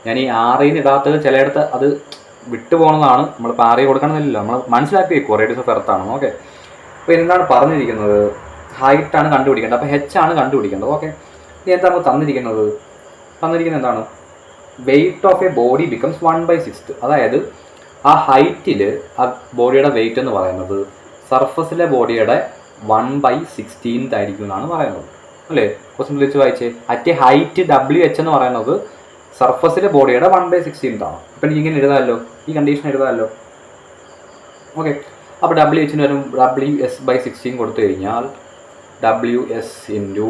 ഞാൻ ഈ ആറിന് ഇടാത്തത് ചിലയിടത്ത് അത് വിട്ടുപോകുന്നതാണ്. നമ്മളിപ്പോൾ ആറി കൊടുക്കണമെന്നില്ല, നമ്മൾ മനസ്സിലാക്കി വെക്കുക റേഡിയസ് ഓഫ് എർത്ത് ആണ്. ഓക്കെ, അപ്പോൾ എന്താണ് പറഞ്ഞിരിക്കുന്നത്? ഹൈറ്റാണ് കണ്ടുപിടിക്കേണ്ടത്. അപ്പോൾ h ആണ് കണ്ടുപിടിക്കേണ്ടത്. ഓക്കെ, ഇനി എന്താ നമുക്ക് തന്നിരിക്കുന്നത് എന്താണ്? Weight of A body becomes 1/6. അതായത് ആ ഹൈറ്റിൽ ആ ബോഡിയുടെ വെയിറ്റ് എന്ന് പറയുന്നത് സർഫസിലെ ബോഡിയുടെ 1/16 ആയിരിക്കും എന്നാണ് പറയുന്നത്. അല്ലേ? ക്വസ്റ്റ്യൻ വിളിച്ച് വായിച്ചേ. അറ്റ് ഹൈറ്റ് WH എന്ന് പറയുന്നത് സർഫസിലെ ബോഡിയുടെ 1/16 ആണ്. അപ്പം എനിക്ക് ഇങ്ങനെ എഴുതാമല്ലോ, ഈ കണ്ടീഷൻ എഴുതാമല്ലോ. ഓക്കെ, അപ്പോൾ WH വരും WS/16 കൊടുത്തു കഴിഞ്ഞാൽ WS ഇൻറ്റു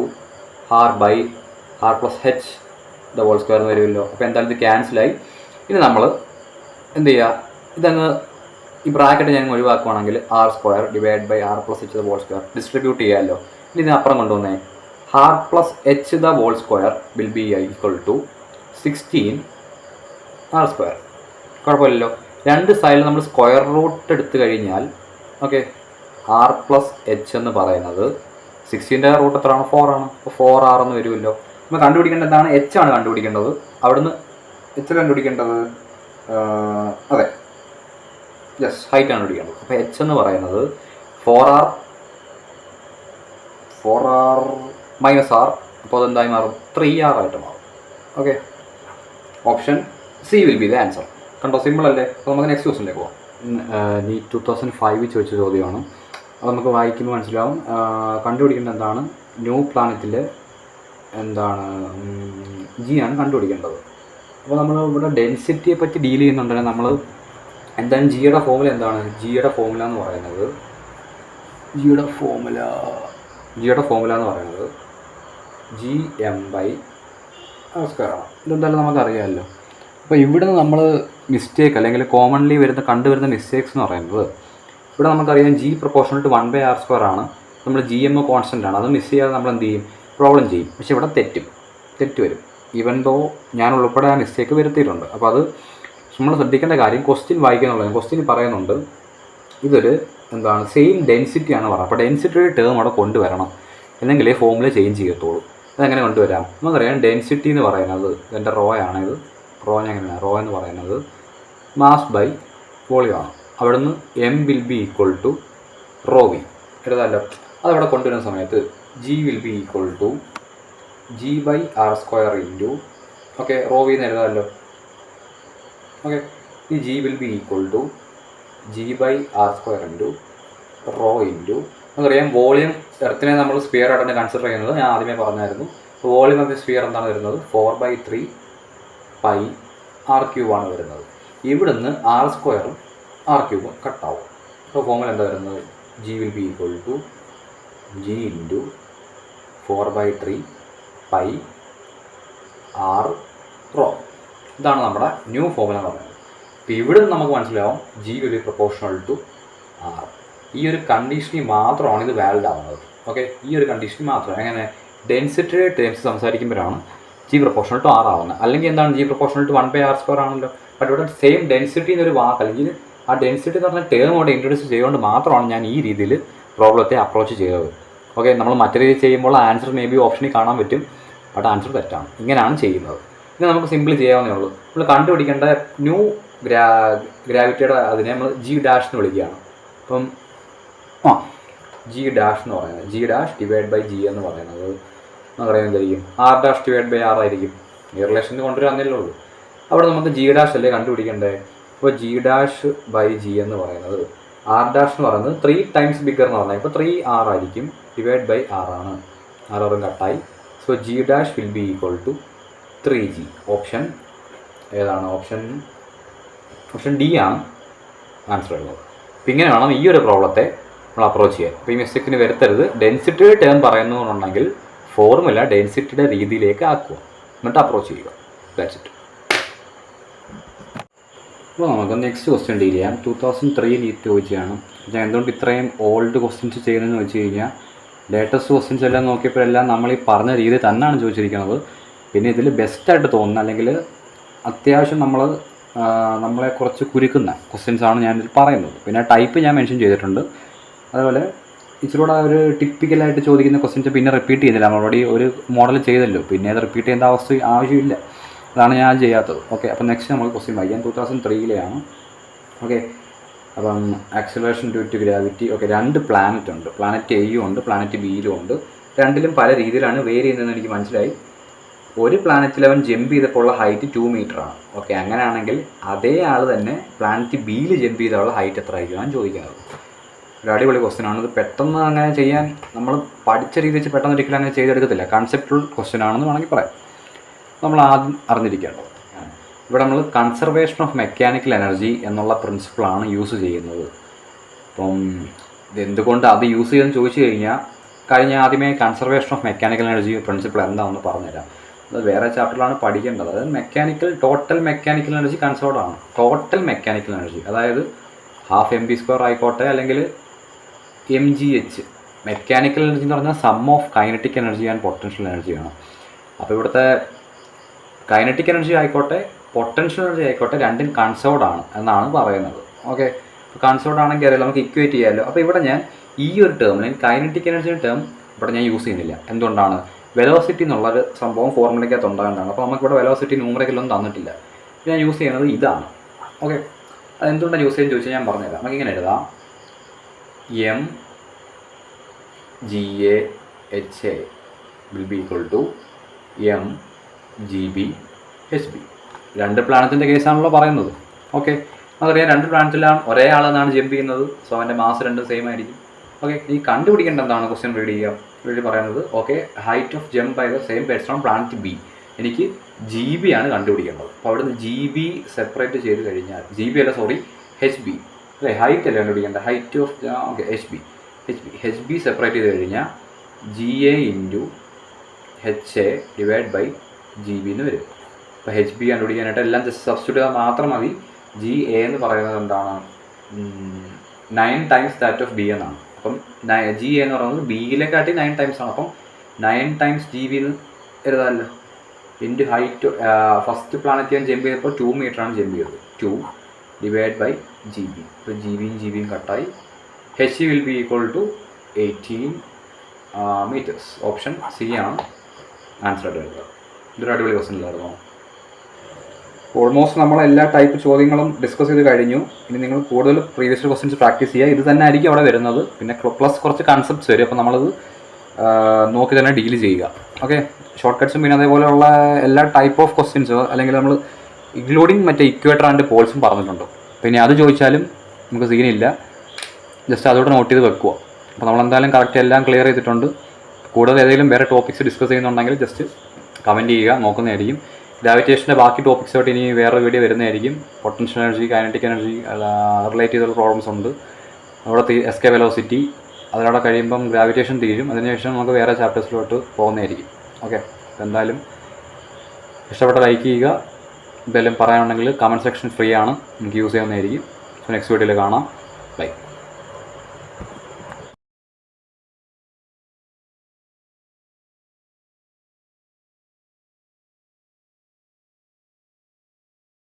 r/r+h² എന്ന് വരുമല്ലോ. അപ്പോൾ എന്തായാലും ഇത് ക്യാൻസലായി. ഇനി നമ്മൾ എന്ത് ചെയ്യുക? ഇതങ്ങ് ഈ ബ്രാക്കറ്റ് ഞാൻ ഒഴിവാക്കുവാണെങ്കിൽ r² / r+h² ഡിസ്ട്രിബ്യൂട്ട് ചെയ്യാമല്ലോ. ഇനി ഇതിനപ്പുറം കൊണ്ടുവന്നേ r+h² will be equal to 16 r². കുഴപ്പമില്ലല്ലോ. രണ്ട് സൈഡിൽ നമ്മൾ സ്ക്വയർ റൂട്ട് എടുത്തു കഴിഞ്ഞാൽ ഓക്കെ, r+h എന്ന് പറയുന്നത് 16ൻ്റെ റൂട്ട് എത്രയാണ്? 4 ആണ്. അപ്പോൾ 4r എന്ന് വരുമല്ലോ. നമ്മൾ കണ്ടുപിടിക്കേണ്ടത് എന്താണ്? h ആണ് കണ്ടുപിടിക്കേണ്ടത്. അവിടുന്ന് h കണ്ടുപിടിക്കേണ്ടത്, അതെ, യെസ്, ഹൈറ്റ് ആണ് കണ്ടുപിടിക്കേണ്ടത്. അപ്പോൾ h എന്ന് പറയുന്നത് 4r - r, അപ്പോൾ അതെന്തായി മാറും? 3r ആയിട്ട് മാറും. Okay, option C will be the answer. കണ്ടോ, സിമ്പിൾ അല്ലേ? അപ്പോൾ നമുക്ക് നെക്സ്റ്റ് ക്വസ്റ്റ്യനിലേക്ക് പോകാം. ഈ 2005 ചോദിച്ച ചോദ്യമാണ്. അത് നമുക്ക് വായിക്കുമ്പോൾ മനസ്സിലാവും. കണ്ടുപിടിക്കേണ്ടത് എന്താണ്? ന്യൂ പ്ലാനറ്റിൽ എന്താണ് ജി ആണ് കണ്ടുപിടിക്കേണ്ടത്. അപ്പോൾ നമ്മൾ ഇവിടെ ഡെൻസിറ്റിയെ പറ്റി ഡീൽ ചെയ്യുന്നുണ്ടെങ്കിൽ നമ്മൾ എന്താണ് ജിയുടെ ഫോമുല എന്താണ്? ജിയുടെ ഫോമുല എന്ന് പറയുന്നത് GM/r². ഇതെന്തായാലും നമുക്കറിയാമല്ലോ. അപ്പോൾ ഇവിടുന്ന് നമ്മൾ മിസ്റ്റേക്ക് അല്ലെങ്കിൽ കോമൺലി കണ്ടുവരുന്ന മിസ്റ്റേക്സ് എന്ന് പറയുന്നത്, ഇവിടെ നമുക്കറിയാം G പ്രൊപ്പോർഷണൽ ടു 1/r² ആണ്. നമ്മൾ GM കോൺസ്റ്റൻ്റ് ആണ്. അത് മിസ് ചെയ്യാതെ നമ്മൾ എന്ത് ചെയ്യും? പ്രോബ്ലം ചെയ്യും. പക്ഷേ ഇവിടെ തെറ്റ് വരും. ഈവൻ ദോ ഞാൻ ഉൾപ്പെടെ ആ മിസ്റ്റേക്ക് വരുത്തിയിട്ടുണ്ട്. അപ്പോൾ അത് നമ്മൾ ശ്രദ്ധിക്കേണ്ട കാര്യം ക്വസ്റ്റ്യൻ വായിക്കാന്നുള്ളത്. ക്വസ്റ്റ്യൻ പറയുന്നുണ്ട് ഇതൊരു എന്താണ് സെയിം ഡെൻസിറ്റിയാണ് പറയുന്നത്. അപ്പോൾ ഡെൻസിറ്റിയുടെ ടേം അവിടെ കൊണ്ടുവരണം, എന്നെങ്കിലേ ഫോമുല ചേഞ്ച് ചെയ്യത്തുള്ളൂ. അതെങ്ങനെ കൊണ്ടുവരാം? നമുക്കറിയാം ഡെൻസിറ്റി എന്ന് പറയുന്നത് ഇതിൻ്റെ റോ ആണ്. ഇത് റോ എന്ന് പറയുന്നത് മാസ്/വോളിയം ആണ്. അവിടുന്ന് M will be equal to ρv എഴുതാമല്ലോ. അതവിടെ കൊണ്ടുവരുന്ന സമയത്ത് G will be equal to G/r² into okay ρv എന്ന് എഴുതാമല്ലോ. ഓക്കെ, ഈ G will be equal to G/r² into rho into നമുക്കറിയാം വോളിയം എർത്തിനെ നമ്മൾ സ്ഫിയർ ആയിട്ടാണ് കൺസിഡർ ചെയ്യുന്നത്. ഞാൻ ആദ്യമേ പറഞ്ഞായിരുന്നു. വോളിയം ഓഫ് ദി സ്ഫിയർ എന്താണ് വരുന്നത്? 4/3 πr³ ആണ് വരുന്നത്. ഇവിടുന്ന് r² r³ കട്ടാവും. അപ്പോൾ ഫോമുല എന്താ വരുന്നത്? G will be equal to G into 4/3 πr rho. ഇതാണ് നമ്മുടെ ന്യൂ ഫോമുല എന്ന് പറയുന്നത്. അപ്പോൾ ഇവിടെ നമുക്ക് മനസ്സിലാവും G will be proportional to r. ഈ ഒരു കണ്ടീഷനിൽ മാത്രമാണ് ഇത് വാലിഡ് ആവുന്നത്. ഓക്കെ, ഈ ഒരു കണ്ടീഷനിൽ മാത്രം. എങ്ങനെ? ഡെൻസിറ്റിയുടെ ടേംസ് സംസാരിക്കുമ്പോഴാണ് G പ്രൊപ്പോർഷണൽ ടു r ആവുന്നത്. അല്ലെങ്കിൽ എന്താണ്? G പ്രൊപ്പോർഷണൽ ടു 1/r² ആണല്ലോ. ബട്ട് ഇവിടെ സെയിം ഡെൻസിറ്റി എന്നൊരു വാക്ക് അല്ലെങ്കിൽ ആ ഡെൻസിറ്റി എന്ന് പറഞ്ഞ ടേം അവിടെ ഇൻട്രൊഡ്യൂസ് ചെയ്തുകൊണ്ട് മാത്രമാണ് ഞാൻ ഈ രീതിയിൽ പ്രോബ്ലത്തെ അപ്രോച്ച് ചെയ്തത്. ഓക്കെ, നമ്മൾ മറ്റു രീതിയിൽ ചെയ്യുമ്പോൾ ആൻസർ മേ ബി ഓപ്ഷനിൽ കാണാൻ പറ്റും, ബട്ട് ആൻസർ തെറ്റാണ്. ഇങ്ങനെയാണ് ചെയ്യുന്നത്. ഇത് നമുക്ക് സിമ്പിൾ ചെയ്യാവുന്നേ ഉള്ളൂ. നമ്മൾ കണ്ടുപിടിക്കേണ്ട ന്യൂ ഗ്രാവിറ്റിയുടെ അതിനെ നമ്മൾ ജി ഡാഷ് എന്ന് വിളിക്കുകയാണ്. അപ്പം ജി ഡാഷ് എന്ന് പറയുന്നത് g dash divide by g എന്ന് പറയുന്നത് നമുക്കറിയാൻ എന്തായിരിക്കും, r dash divide by r ആയിരിക്കും. ഈ റിലേഷനിൽ കൊണ്ടുവരാന്നല്ലേ ഉള്ളൂ. അവിടെ നമുക്ക് ജി ഡാഷ് അല്ലേ കണ്ടുപിടിക്കേണ്ടത്. അപ്പോൾ ജി ഡാഷ് ബൈ ജി എന്ന് പറയുന്നത് ആർ ഡാഷ് എന്ന് പറയുന്നത് 3 ടൈംസ് ബിഗർ എന്ന് പറഞ്ഞാൽ ഇപ്പോൾ 3R ആയിരിക്കും, ഡിവൈഡ് ബൈ ആർ ആണ്. ആറും കട്ടായി. So g dash will be equal to 3G. Option ഏതാണ്? ഓപ്ഷൻ ഡി ആണ് ആൻസർ ഉള്ളത്. അപ്പോൾ ഇങ്ങനെ വേണം ഈ ഒരു പ്രോബ്ലത്തെ നമ്മൾ അപ്രോച്ച് ചെയ്യാൻ. അപ്പോൾ ഈ മിസ്റ്റേക്കിന് വരുത്തരുത്. ഡെൻസിറ്റിയുടെ ടേം പറയുന്നുണ്ടെങ്കിൽ ഫോർമുല ഡെൻസിറ്റിയുടെ രീതിയിലേക്ക് ആക്കുക, എന്നിട്ട് അപ്രോച്ച് ചെയ്യുക. That's it. അപ്പോൾ നമുക്ക് നെക്സ്റ്റ് ക്വസ്റ്റ്യൻ ഡീൽ ചെയ്യാം. 2003 നീറ്റ് ചോദിച്ചതാണ്. ഞാൻ എന്തുകൊണ്ട് ഇത്രയും ഓൾഡ് ക്വസ്റ്റ്യൻസ് ചെയ്യുന്നതെന്ന് വെച്ച് കഴിഞ്ഞാൽ ലേറ്റസ്റ്റ് ക്വസ്റ്റ്യൻസ് എല്ലാം നോക്കിയപ്പോഴെല്ലാം നമ്മൾ ഈ പറഞ്ഞ രീതി തന്നെയാണ് ചോദിച്ചിരിക്കുന്നത്. പിന്നെ ഇതിൽ ബെസ്റ്റായിട്ട് തോന്നുന്ന അല്ലെങ്കിൽ അത്യാവശ്യം നമ്മളെ കുറച്ച് കുരുക്കുന്ന ക്വസ്റ്റ്യൻസാണ് ഞാനിതിൽ പറയുന്നത്. പിന്നെ ടൈപ്പ് ഞാൻ മെൻഷൻ ചെയ്തിട്ടുണ്ട്. അതുപോലെ ഇച്ചിരൂടെ ഒരു ടിപ്പിക്കലായിട്ട് ചോദിക്കുന്ന ക്വസ്റ്റ്യൻസ് പിന്നെ റിപ്പീറ്റ് ചെയ്യുന്നില്ല. നമ്മൾ ഓൾറെഡി ഒരു മോഡൽ ചെയ്തല്ലോ, പിന്നെ അത് റിപ്പീറ്റ് ചെയ്യേണ്ട ആവശ്യമില്ല. അതാണ് ഞാൻ ചെയ്യാത്തത്. ഓക്കെ, അപ്പോൾ നെക്സ്റ്റ് നമുക്ക് ക്വസ്റ്റ്യൻ വായിക്കാം. 2003 ഓക്കെ. അപ്പം acceleration due to gravity. Okay, 2 planet ഉണ്ട്. പ്ലാനറ്റ് എയും ഉണ്ട്, പ്ലാനറ്റ് ബിയിലും ഉണ്ട്. രണ്ടിലും പല രീതിയിലാണ് വേരി ചെയ്യുന്നതെന്ന് എനിക്ക് മനസ്സിലായി. ഒരു പ്ലാനറ്റിൽ അവൻ ജമ്പ് ചെയ്തപ്പോൾ ഉള്ള ഹൈറ്റ് 2 മീറ്ററാണ്. ഓക്കെ, അങ്ങനെയാണെങ്കിൽ അതേ ആൾ തന്നെ പ്ലാനറ്റ് ബിയിൽ ജമ്പ് ചെയ്തുള്ള ഹൈറ്റ് എത്ര ആയിരിക്കും ചോദിക്കുന്നത്. ഒരു അടിപൊളി ക്വസ്റ്റ്യൻ ആണ്. ഇത് പെട്ടെന്ന് അങ്ങനെ ചെയ്യാൻ നമ്മൾ പഠിച്ച രീതി വെച്ച് പെട്ടെന്ന് ഒരിക്കലും അങ്ങനെ ചെയ്തെടുക്കത്തില്ല. കൺസെപ്റ്റുവൽ ക്വസ്റ്റ്യൻ ആണെന്ന് വേണമെങ്കിൽ പറയാം. നമ്മൾ ആദ്യം അറിഞ്ഞിരിക്കേണ്ടത് ഇവിടെ നമ്മൾ കൺസർവേഷൻ ഓഫ് മെക്കാനിക്കൽ എനർജി എന്നുള്ള പ്രിൻസിപ്പിളാണ് യൂസ് ചെയ്യുന്നത്. അപ്പം ഇതെന്തുകൊണ്ട് അത് യൂസ് ചെയ്തെന്ന് ചോദിച്ചു കഴിഞ്ഞാൽ ആദ്യമേ conservation of mechanical energy principle എന്താണെന്ന് പറഞ്ഞുതരാം. അത് വേറെ ചാപ്റ്ററിലാണ് പഠിക്കേണ്ടത്. അതായത് ടോട്ടൽ മെക്കാനിക്കൽ എനർജി കൺസേർവ്ഡ് ആണ്. ടോട്ടൽ മെക്കാനിക്കൽ എനർജി അതായത് ½ mv² ആയിക്കോട്ടെ, അല്ലെങ്കിൽ mgh. മെക്കാനിക്കൽ എനർജി എന്ന് പറഞ്ഞാൽ sum of kinetic energy and potential എനർജിയാണ്. അപ്പോൾ ഇവിടുത്തെ കൈനറ്റിക് എനർജി ആയിക്കോട്ടെ പൊട്ടൻഷ്യൽ എനർജി ആയിക്കോട്ടെ രണ്ടും കൺസേർവ്ഡ് ആണ് എന്നാണ് പറയുന്നത്. ഓക്കെ, കൺസേർവ്ഡ് ആണെങ്കിൽ അറിയാം, നമുക്ക് ഇക്വേറ്റ് ചെയ്യാമല്ലോ. അപ്പോൾ ഇവിടെ ഞാൻ ഈ ഒരു ടേമിൽ കൈനറ്റിക് എനർജി ടേം ഇവിടെ ഞാൻ യൂസ് ചെയ്യുന്നില്ല. എന്തുകൊണ്ടാണ്? വെലോസിറ്റി എന്നുള്ളൊരു സംഭവം ഫോർമുലയ്ക്കകത്ത് ഉണ്ടാകേണ്ടതാണ്. അപ്പോൾ നമുക്കിവിടെ വെലോസിറ്റി ന്യൂമറിക്കലൊന്നും തന്നിട്ടില്ല. ഞാൻ യൂസ് ചെയ്യുന്നത് ഇതാണ്. ഓക്കെ, അതെന്തുകൊണ്ടാണ് യൂസ് ചെയ്യുന്നത് ചോദിച്ചാൽ ഞാൻ പറഞ്ഞുതരാം. നമുക്കിങ്ങനെ എഴുതാം, mGA/HA will be equal to mGB/HB. 2 പ്ലാനറ്റിൻ്റെ കേസാണല്ലോ പറയുന്നത്. ഓക്കെ, നമുക്കറിയാം 2 പ്ലാനറ്റിലാണ് ഒരേ ആളെന്നാണ് ജമ്പ് ചെയ്യുന്നത്. സോ അവൻ്റെ മാസ് രണ്ടും സെയിം ആയിരിക്കും. ഓക്കെ, ഈ കണ്ടുപിടിക്കേണ്ട എന്താണ് ക്വസ്റ്റ്യൻ റീഡ് പറയുന്നത്. Okay, height of jump by the same person on planet b. എനിക്ക് GB ആണ് കണ്ടുപിടിക്കേണ്ടത്. അപ്പോൾ അവിടെ നിന്ന് GB സെപ്പറേറ്റ് ചെയ്ത് കഴിഞ്ഞാൽ HB അല്ലേ, ഹൈറ്റ് അല്ലേ കണ്ടുപിടിക്കേണ്ടത്, height of okay HB separate ചെയ്ത് കഴിഞ്ഞാൽ GA × HA divide by GB എന്ന് വരും. അപ്പോൾ HB കണ്ടുപിടിക്കാനായിട്ട് എല്ലാം ജസ്റ്റ് സബ്സ്റ്റിറ്റ്യൂട്ട് ചെയ്താൽ മാത്രം മതി. GA എന്ന് പറയുന്നത് എന്താണ്, 9 ടൈംസ് ദാറ്റ് ഓഫ് B എന്നാണ്. അപ്പം GA എന്ന് പറയുന്നത് ബിയിലെക്കാട്ടി 9 ടൈംസ് ആണ്. അപ്പം 9 ടൈംസ് GB എന്ന് എഴുതാമല്ലോ. ഇൻറ്റു ഹൈറ്റ് ഫസ്റ്റ് പ്ലാനറ്റ് ഞാൻ ജമ്പ് ചെയ്തപ്പോൾ 2 മീറ്ററാണ് ജമ്പ് ചെയ്തത്. 2 ഡിവൈഡ് ബൈ GB. ഇപ്പോൾ GB കട്ടായി. HC will be equal to 18 meters. Option c ആണ് ആൻസർ ആയിട്ട് വരുന്നത്. ഇതൊരു അടിപൊളി ക്വസ്റ്റ്യൻ ഇല്ലായിരുന്നോ? ഓൾമോസ്റ്റ് നമ്മൾ എല്ലാ ടൈപ്പ് ചോദ്യങ്ങളും ഡിസ്കസ് ചെയ്ത് കഴിഞ്ഞു. ഇനി നിങ്ങൾ കൂടുതൽ പ്രീവിയസ് ക്വസ്റ്റ്യൻസ് പ്രാക്ടീസ് ചെയ്യുക. ഇത് തന്നെ ആയിരിക്കും അവിടെ വരുന്നത്. പിന്നെ പ്ലസ് കുറച്ച് കൺസെപ്റ്റ്സ് വരും. അപ്പോൾ നമ്മളത് നോക്കി തന്നെ ഡീൽ ചെയ്യുക. ഓക്കെ, ഷോർട്ട് കട്ട്സും പിന്നെ അതേപോലെയുള്ള എല്ലാ ടൈപ്പ് ഓഫ് ക്വസ്റ്റ്യൻസോ അല്ലെങ്കിൽ നമ്മൾ ഇൻക്ലൂഡിങ് മറ്റേ ഇക്വേറ്റർ ആൻഡ് പോൾസും പറഞ്ഞിട്ടുണ്ട്. പിന്നെ അത് ചോദിച്ചാലും നമുക്ക് സീനില്ല, ജസ്റ്റ് അതോടെ നോട്ട് ചെയ്ത് വെക്കുക. അപ്പോൾ നമ്മളെന്തായാലും കറക്റ്റ് എല്ലാം ക്ലിയർ ചെയ്തിട്ടുണ്ട്. കൂടുതൽ ഏതെങ്കിലും വേറെ ടോപ്പിക്സ് ഡിസ്കസ് ചെയ്യുന്നുണ്ടെങ്കിൽ ജസ്റ്റ് കമൻറ്റ് ചെയ്യുക, നോക്കുന്നതായിരിക്കും. ഗ്രാവിറ്റേഷൻ്റെ ബാക്കി ടോപ്പിക്സായിട്ട് ഇനി വേറെ വീഡിയോ വരുന്നതായിരിക്കും. Potential energy, kinetic energy relate ചെയ്തുള്ള പ്രോബ്ലംസ് ഉണ്ട്. അവിടെ എസ്കേ വെലോസിറ്റി, അതിലൂടെ കഴിയുമ്പം ഗ്രാവിറ്റേഷൻ തീരും. അതിനുശേഷം നമുക്ക് വേറെ ചാപ്റ്റേഴ്സിലോട്ട് പോകുന്നതായിരിക്കും. ഓക്കെ, എന്തായാലും ഇഷ്ടപ്പെട്ട ലൈക്ക് ചെയ്യുക. എന്തെങ്കിലും പറയാനുണ്ടെങ്കിൽ കമൻറ്റ് സെക്ഷൻ ഫ്രീ ആണ്, നമുക്ക് യൂസ് ചെയ്യാവുന്നതായിരിക്കും. സോ നെക്സ്റ്റ് വീഡിയോയിൽ കാണാം. ബൈ.